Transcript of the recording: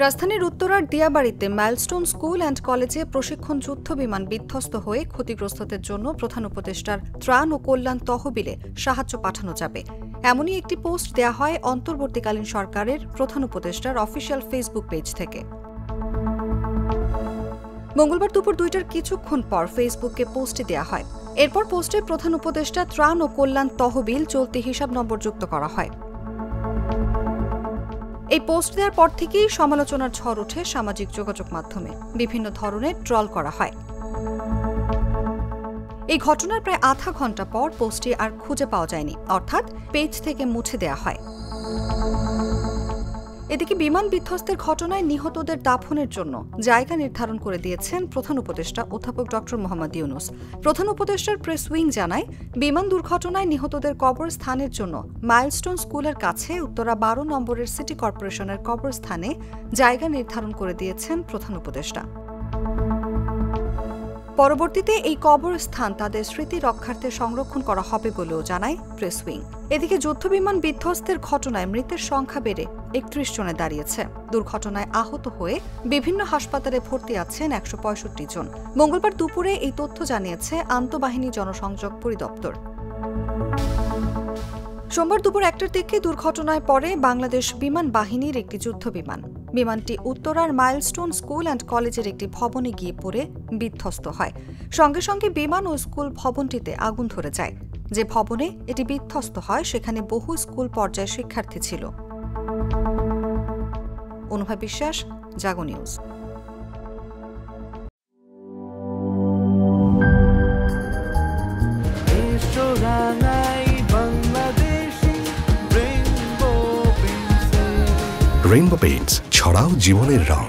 রাজধানীর উত্তরার দিয়াবাড়িতে milestone school and কলেজে প্রশিক্ষণ যুদ্ধ বিমান বিধ্বস্ত হয়ে ক্ষতিগ্রস্তদের জন্য প্রধান উপদেষ্টার ত্রাণ ও কল্যাণ তহবিলে সাহায্য পাঠানো যাবে এমনই একটি পোস্ট দেয়া হয় অন্তর্বর্তীকালীন সরকারের প্রধান উপদেষ্টার অফিসিয়াল ফেসবুক পেজ থেকে। মঙ্গলবার দুপুর ২টার কিছুক্ষণ পর ফেসবুকে পোস্টটি দেয়া হয়। এরপর পোস্টে প্রধান উপদেষ্টা ত্রাণ ও কল্যাণ তহবিল চলতি হিসাব নম্বর যুক্ত করা হয়। এই পোস্ট দেওয়ার পর থেকেই সমালোচনার ঝড় ওঠে সামাজিক যোগাযোগ মাধ্যমে। বিভিন্ন ধরনের ট্রল করা হয়। এই ঘটনার প্রায় আধা ঘণ্টা পর পোস্টটি আর খুঁজে পাওয়া যায়নি, অর্থাৎ পেজ থেকে মুছে দেয়া হয়। এদিকে বিমান বিধ্বস্তের ঘটনায় নিহতদের দাফনের জন্য জায়গা নির্ধারণ করে দিয়েছেন প্রধান উপদেষ্টা অধ্যাপক ড. মোহাম্মদ ইউনূস। প্রধান উপদেষ্টার প্রেস উইং জানায়, বিমান দুর্ঘটনায় নিহতদের কবরস্থানের জন্য মাইলস্টোন স্কুলের কাছে উত্তরা ১২ নম্বরের সিটি কর্পোরেশনের কবরস্থানে জায়গা নির্ধারণ করে দিয়েছেন প্রধান উপদেষ্টা। পরবর্তীতে এই কবরস্থান তাদের স্মৃতি রক্ষার্থে সংরক্ষণ করা হবে বলেও জানায় প্রেস উইং। এদিকে যুদ্ধবিমান বিধ্বস্তের ঘটনায় মৃতের সংখ্যা বেড়ে ৩১ জনে দাঁড়িয়েছে। দুর্ঘটনায় আহত হয়ে বিভিন্ন হাসপাতালে ভর্তি আছেন ১৬৫ জন। মঙ্গলবার দুপুরে এই তথ্য জানিয়েছে আন্তঃবাহিনী জনসংযোগ পরিদপ্তর। সোমবার দুপুর ১টার দিকে দুর্ঘটনায় পড়ে বাংলাদেশ বিমান বাহিনীর একটি যুদ্ধ বিমান। বিমানটি উত্তরার মাইলস্টোন স্কুল অ্যান্ড কলেজের একটি ভবনে গিয়ে পড়ে বিধ্বস্ত হয়। সঙ্গে সঙ্গে বিমান ও স্কুল ভবনটিতে আগুন ধরে যায়। যে ভবনে এটি বিধ্বস্ত হয় সেখানে বহু স্কুল পর্যায়ের শিক্ষার্থী ছিল। অনুভা বিশ্বাস, জাগো নিউজ। রেইনবো পেইন্টস, ছড়াও জীবনের রং।